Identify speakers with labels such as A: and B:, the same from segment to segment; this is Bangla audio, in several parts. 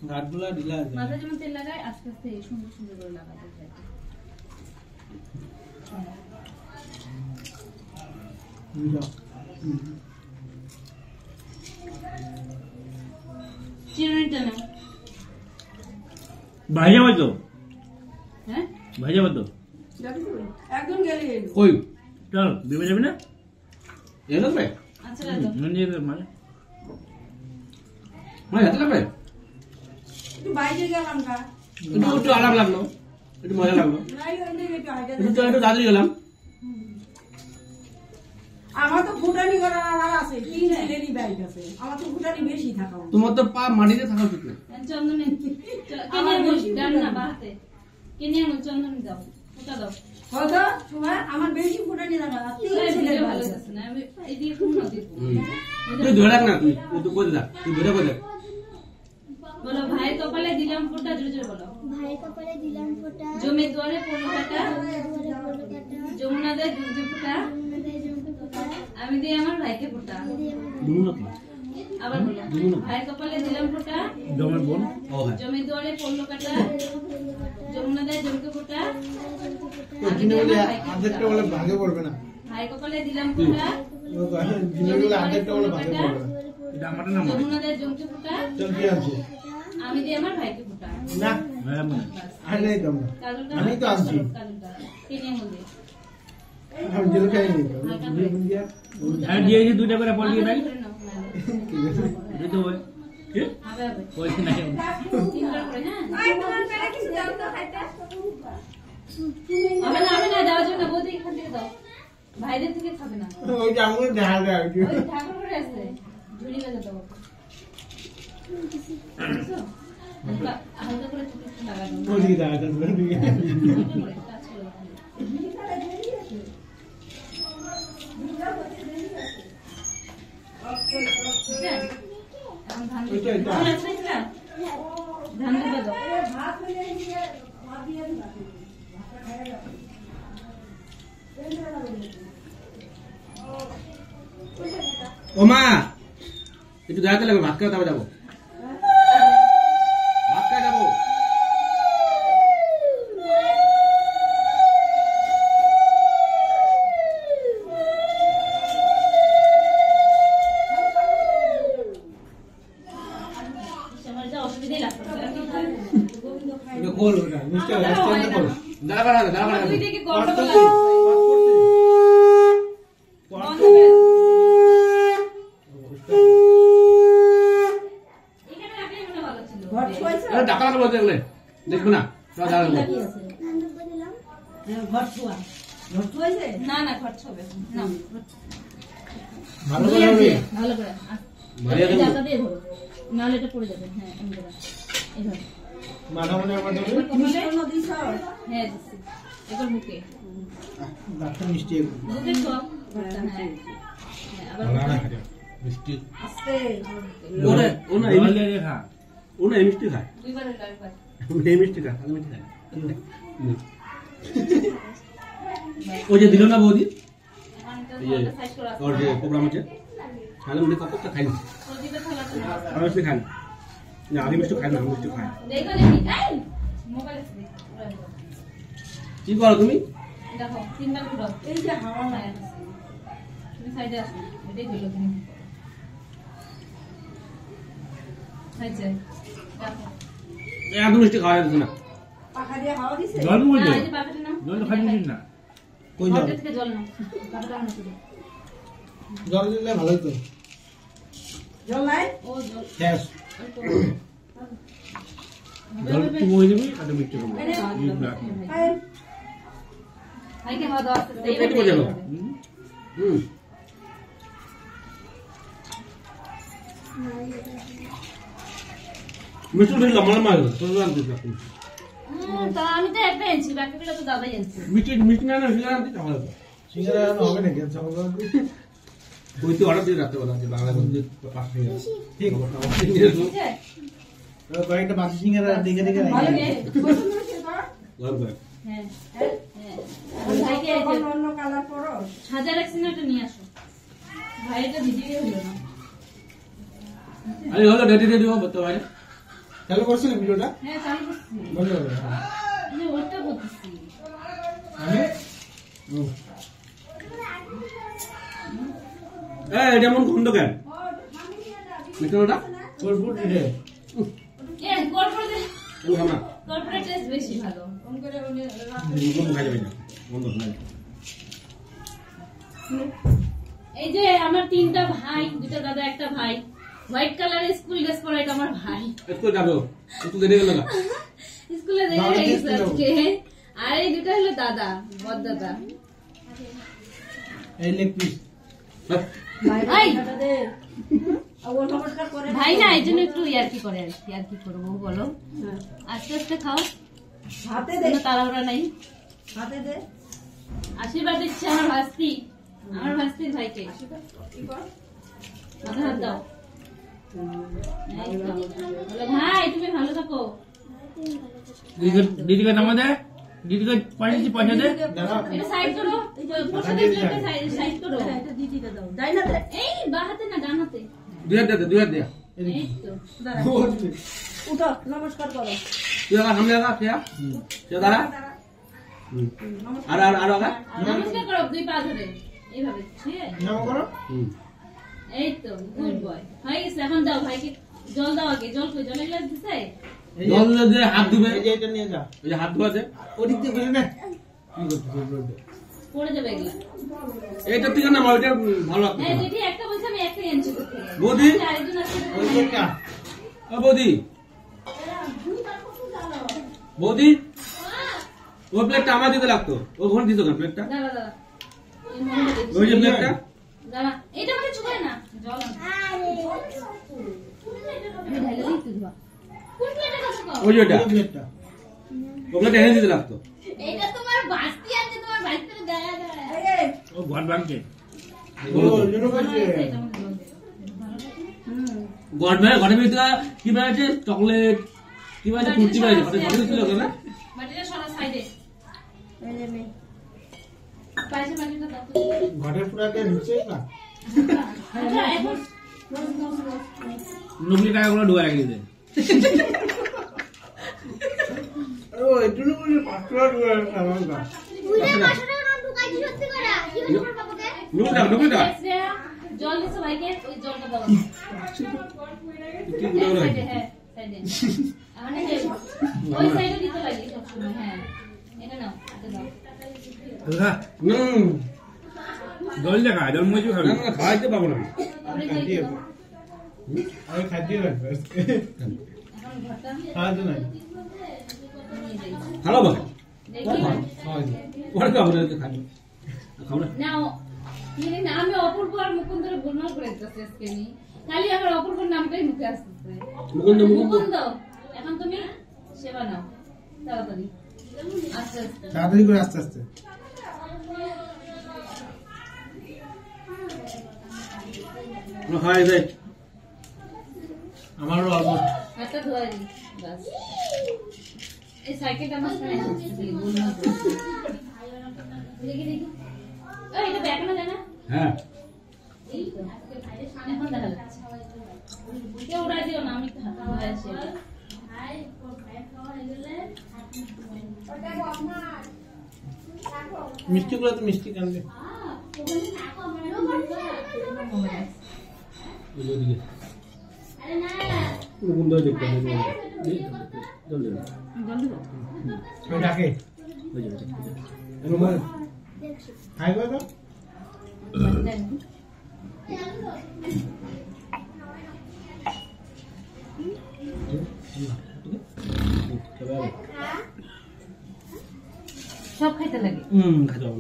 A: গাটগুলা ঢিলা আছে
B: মাথায় যেমন তেল লাগায় আস্তে আস্তে সুন্দর সুন্দর করে লাগাতে চাই চিরুনিটা না
C: ভাই যাবে তো
B: হ্যাঁ
C: ভাই যাবে তো
D: একদম গেলে
C: কই চল বিবে যাবে না
A: এলো রে
B: আচ্ছা দাও
C: মনে যাবে মানে
A: মানে হাতে লাগবে
D: একটু বাইরে গেলাম কা
A: একটু আরাম লাগলো একটু মজা লাগলো
D: নাই ওই একটু হাইটা
A: একটু দাঁড়িয়ে গেলাম
D: আমার তো ফুটানি করার আমার আছে তিন ছেলেরই বাইক আছে আমার তো ফুটানি বেশি থাকা
A: তোমার তো পা মাটিতে থাকা উচিত না
B: চন্দনে কেনে বসি ডান না বাহাতে কেনে চন্দন দাও ওটা দাও
D: কত তোমার আমার বেশি ফুটানি থাকা তিন ছেলের
B: ভালো
D: ভালো
B: আছে না আমি এদিকে কোন নদী
A: তুই ধরে রাখ না তুই তো করে দা তুই ধরে করে
B: বলো ভাই কপালে দিলাম ফোঁটা জোরে জোরে বলো
E: ভাই কপালে দিলাম ফোঁটা
B: জমি দুয়ারে পড়লো কাটা
E: দুয়ারে পড়লো কাটা
B: যমুনা দেয় দুধে ফোঁটা
E: যমুনা দেয় জমকে ফোঁটা
B: আমি দিই আমার ভাইকে ফোঁটা আবার বলো ভাই কপালে দিলাম ফোঁটা
C: জমের বোন
A: ও হ্যাঁ
B: জমি দুয়ারে পড়লো কাটা যমুনা দেয় জমকে ফোঁটা আমি
F: জিনে
B: দিই
F: বলে
B: আমার ভাইকে
F: অর্ধেকটা
B: ফোঁটা।
F: বলে ভাগে পড়বে না
B: ভাই কপালে দিলাম ফোঁটা
F: জিনে বলে অর্ধেকটা বলে ভাগে পড়বে না
C: এটা আমারটা না আমার
B: যমুনা দেয় জমকে ফোঁটা
F: চল কি আনছো
B: আমি দিই আমার ভাইকে ফোঁটা
F: না
C: হ্যাঁ মানে
B: বাস।
F: আর নেই তোমরা
B: কাজলটা
F: আমি তো আনছি।
B: কাজলটা কিনে মধ্যে
F: আমি জেল খাই নি বুঝি বুঝি আর
C: আর দিয়ে যে দুইটা করে বল দিয়ে ভাই
B: ধরে নাও, নাও।
F: ঠিক আছে
C: এই তো বল কি
B: হবে হবে
C: পয়সা নাই
B: তিনবার করে হ্যাঁ
D: আই তোমার পেটে কিছু দাও তো খাইতে
B: আমি না দেওয়ার জন্য বৌদি এখান থেকে দাও ভাইদের থেকে খাবে না
F: ওই যে আমরা দেখা যায়
B: ওই ঠাকুর করে আছে ঝুড়ি বাজে দাও বুঝছো? হালকা করে চুপ একটু লাগানো
F: ওই দিকে দেখা যায়
B: হালকা করে কাজ করো ঠিক আছে? এখন ধান
F: ওইটা, ওইটা।
B: ধান আছে না? ধান দিবা দাও
D: ভাত হইলে দিয়ে ভাত দিয়ে দিবা
A: ও মা একটু দেখাতে লাগবে ভাত খাওয়া যাবো ভাত খাওয়া যাবো
B: আমার যা অসুবিধাই লাগছে
F: ওটা খোল ওটা মিষ্টি স্ট্যান্ড খোল
A: দাঁড়া করা দাঁড়া করা
B: দুই দিকে গন্ডগোল
F: পাস
B: আছে বন্ধ করে এখানে রাখলে মনে ভালো ছিল
D: ঘর ছুঁয়েছে
A: ডাকা লাগা বলতে গেলে দেখবো না দাঁড়া
D: কি আছে
E: ধান দুব্বা দিলাম
D: ঘর ছুঁয়া ঘর ছুঁয়েছে
B: না না খরচ হবে না
F: ভালো করে হবে
B: ভালো করে
A: মারিয়া দেবো।
B: জায়গা দিয়ে ধরো নাহলে এটা পড়ে যাবে হ্যাঁ এমনি এইভাবে
F: মাথা মনে আমার দেবে
D: মিষ্টি দিছ
B: হ্যাঁ দিচ্ছি এবার বুকে
F: ডাক্তার মিষ্টি একদম
B: বুকে সব ভর্তা, হ্যাঁ হ্যাঁ, আবার বুকে।
A: মিষ্টি
D: আস্তে
A: ওরে ও না
C: জল দিয়ে দিয়ে খা
A: ও না এই মিষ্টি খায়
B: দুইবার হলো একবার
A: এই মিষ্টি খায় আমি মিষ্টি খাই ওই যে দিল না বৌদি
B: এখন তো
A: এই যে
B: থালাটা সাইজ করা আছে
A: ওর যে প্রোগ্রাম আছে তাহলে উনি কতটা খাইনি
B: প্রদীপের থালাটা নাও।
A: আমি মিষ্টি খাই না আমি মিষ্টি খাই না আমি মিষ্টি খাই
B: দেখো দেখি এই মোবাইল আছে
A: কি করো তুমি
B: দেখো তিনবার ঘুরো
D: এই যে হাওয়া
B: হ্যাঁ তুমি সাইডে আসো এটাই হলো তুমি হয়েছে দেখো
A: এত মিষ্টি খাওয়া যাচ্ছে না
D: পাখা দিয়ে হাওয়া দিছে
C: জল মুই
B: না
C: দে
B: এই যে বাবাটা নাও
C: জল তো খাইছিস না
F: কই যাও
B: ঘরটা থেকে জল নাও বাবাটা আনো শুধু
F: জল দিলে ভালো হতো
D: জল নাই
B: ও জল
F: গ্যাস
B: অল্প
C: জল একটু মই দিবি আর মিষ্টি খাবো
D: এই
B: ভাইকে খাওয়া দাওয়া আসতে
A: এই পেট করে যাবো। হুম মিষ্টি উঠে লম্বা লম্বা হয়ে গেল তোর জানতে চাচ্ছি
B: তা আমি তো একটা এনেছি বাকিগুলো তো দাদাই এনেছে
A: মিষ্টি মিষ্টি না না সিঙ্গারা আনতে তাহলে
F: সিঙ্গারা হবে নাকি চাওয়া
A: ওই তো অর্ডার দিয়ে রাখতে বলা আছে বাংলা মধ্যে পাঁচ সিঙ্গারা
F: ঠিক
B: ঠিক আছে
F: কয়েকটা বাসি সিঙ্গারা দেখে দেখে
D: ভালো
F: রাখি।
D: নেই পছন্দ হয়েছে তোর
A: গরম করে
B: হ্যাঁ
D: হ্যাঁ
B: হ্যাঁ
D: অন্য
B: ভাইকে এই যে
D: অন্য কালার করো
B: সাজা রাখছি না ওটা নিয়ে আসো ভাই এটা ভিডিও হলো না
A: আরে হলো রেডি রেডি হবো তো ভাই
F: চালু করছেন ভিডিওটা
B: হ্যাঁ চালু করছি
F: বন্ধ করো
B: এই যে ওটা করতেছি
F: আমি
A: এটা মন গন্ধ কেন মিঠুনটা
F: ফুল দিলে
B: এ কর্পোরেট
A: খানা
B: কর্পোরেট টেস্ট বেশি ভালো ফোন করে উনি
A: গন্ধ খাই যাবে না গন্ধ নাই
B: এই যে আমার তিনটা ভাই দুটো দাদা একটা ভাই হোয়াইট কালারের স্কুল ড্রেস পরা এটা আমার ভাই
A: একটু যাবে একটু দেরি গেল না
B: স্কুলে দেরি হয়ে গেছে আজকে আর এই দুটো হলো দাদা বড় দাদা
F: এই লেগ পিস
B: ভাই
D: আর ও নমস্কার করে
B: ভাই না এই জন্য একটু ইয়ার্কি করে আর কি করবো বলো আস্তে আস্তে খাও
D: হাতে দে
B: কোনো তাড়াহুড়া নাই
D: হাতে দে
B: আশীর্বাদ দিচ্ছে আমার ভাস্তির ভাইকে মাথা হাত দাও এই তো। বলো, ভাই তুমি ভালো থাকো
C: दीदी का नंबर दे दीदी का पैसा दे
F: দাঁড়াও
B: এটা সাইড করো পোশাকের প্লেটটা সাইড করো
D: হ্যাঁ, এটা দিদি দে দাও যাই না দে
B: এই বা হাতে না ডান হাতে
A: দুই হাত দে
B: এই তো
D: দাঁড়া উঠো নমস্কার করো
A: তুই আগা সামনে আগা দাঁড়া আর আগা
B: নমস্কার করো দুই পা ধরে এইভাবে ঠিক আছে?
F: নাম করো
B: এই তো গুড বয় হয়ে গেছে এখন দাও ভাইকে জল দাও আগে জল কই জলের গ্লাস দিছে
A: জল দিয়ে হাত ধুবে
F: এই যে এটা নিয়ে যা
A: এই যে হাত ধোয়াছে
F: ওদিক দিয়ে ঘুরে না কি করছিস
B: পড়ে যাবে এগুলা
A: এইটা থেকে না ওইটা ভালো লাগতো
B: হ্যাঁ যদি একটা বলছে আমি একটাই আনছি করতে
A: বৌদি?
B: আরেকজন আছে
F: ওই যে একটা
A: ও বৌদি বৌদি ওই প্লেটটা আমার দিতে লাগতো ওখানে দিত না প্লেটটা
B: দাঁড়া দাঁড়া এই মহিলা দেখছি।
A: ওই যে প্লেটটা
B: দাঁড়া এইটা মানে চুকায় না জল আন। আমি ঢেলে দিই তুই ধোয়া কোন প্লেটে কথা কও
A: ওই যে ওইটা
F: ওই প্লেটটা
A: ও প্লেটটা এনে দিতে লাগতো
B: এইটা তোমার বাস্তি আছে তোমার বাস্তিতে দাঁড়া দাঁড়া
C: वो घर भाग के
F: ও জন্য করছে
A: ঘরের ভিতরে কি বেড়াচ্ছে চকলেট কি বেড়াচ্ছে কুর্তি বেড়াচ্ছে ঘরে চকলেট ছিল না
B: বাটিটা সরা সাইডে পাশে বাটিটা দাও
F: ঘরের পুরাকে ঢুকছে না
B: আচ্ছা এখন
C: नकली टाका गुलो ढुका राखी दे
F: ও এটুকু বলে 5 টাকা ডুবে আমার না
E: বুঝে 500 টাকা নোট ঢুকাইছি সত্যি করে কি বলবো বাবাকে
A: নুকুটা
B: জল দিছো ভাইকে ওই জলটা দাও
A: কি গুলো
B: সাইডে হ্যাঁ সাইডে মানে ওই সাইডে দিতে লাগে সবসময় হ্যাঁ এটা নাও এটা দাও
C: देखा
A: হুম
C: जल देखा जल मुझे
A: না
C: खाबी
A: না খাইতে পাবো না
B: আপনি খাইতে দাও
F: আমি খাদ্য রাখবো
B: এখন ঘরটা
F: খাওয়া নাই
B: নিয়ে যাই
A: ভালো বাবা
B: দেখি
A: পরে খাবো না খাবো খাবো না
B: নাও মানে না আমি অপূর্ব আর মুকুন্দর গোলমাল করে দিতেছি আজকে আমি খালি আমার অপূর্বর নামটাই মুখে আসতেছে
A: মুকুন্দ
B: মুকুন্দ এখন তুমি সেবা নাও তাড়াতাড়ি আস্তে আস্তে
F: তাড়াতাড়ি করে আস্তে আস্তে
A: খাই যাই
F: আমারও অলমোস্ট
B: হাতটা ধোয়া দিই বাস এই সাইকেলটা আমার সামনে আসছে গোলমাল করছে দেখি দেখি এই এটা দেখানো যায় না
A: হ্যাঁ
B: এই তো এখন দেখা যাচ্ছে কেউ উড়াই দিও না আমি একটু হাত ধোয়া আসি
F: মিষ্টি গুলো তো মিষ্টি কানবে
A: ওইদিকে মুকুন্দ দেখতে জল দে
F: ওই ডাকে
A: ওই যে
F: রুমাল খাইবে তো
B: সব খাইতে লাগে
A: খাওয়া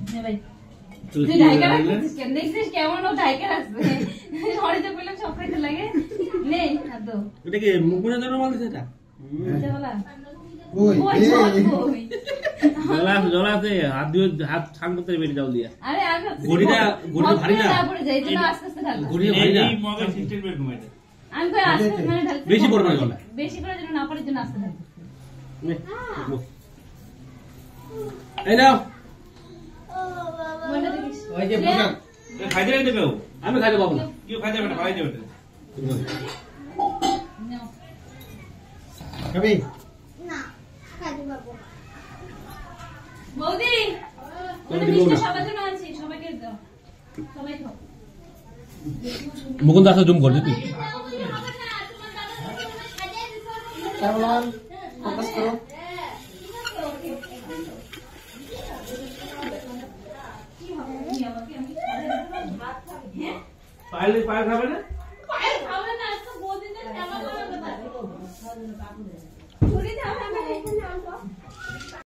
B: হ্যাঁ ভাই তুই ঢাইকা রাখছিস কেন দেখছিস কেমন ও ঢাইকা রাখছে ঘরে যে বললাম সব খাইতে লাগে নে হাত দো
A: এটা কি মুকুন্দ রুমাল দিছে এটা
B: এটা বলা
F: ওই
B: ওই
F: এই,
B: জল
F: এই,
B: কই?
C: জলাতে হাত দিয়ে হাত ছান করতে বেরিয়ে যাও দিয়া
B: আরে আমি ভাবছি
A: গড়িটা ভারী না
B: তারপরে যাই জন্য আস্তে আস্তে ঢালতাম
A: গড়িটা ভারী না
C: মগের সিস্টেম বের ঘুমাইতে
B: আমি কই আস্তে আস্তে মানে ঢালতে
A: বেশি পরিমাণে গলা
B: বেশি করে যেন না পারে জন্য আস্তে ঢালতাম
A: নে, নে। এই নাও
B: মনটা দেখিস
F: ওই যে পোশাক
C: খাইতে রাখতে কেউ
A: আমি খাইতে পাবো না
C: কেউ খাইতে পারে খাইতে পারে
F: খাবি?
E: না খাইতে পারবো না।
B: বৌদি ওটা মিষ্টি সবার জন্য আনছি, সবাইকে দাও, সবাই খাও।
A: মুকুন্দ আসলে জুম করবি তুই
F: কেমন ফোকাস করো।
C: পাইলে পায়ে খাবে না?
B: পায়ে খাবে না, আজকে বৌদিদের জামা পরার কথা। ছুরি দাও, আমি এখানে আনবো।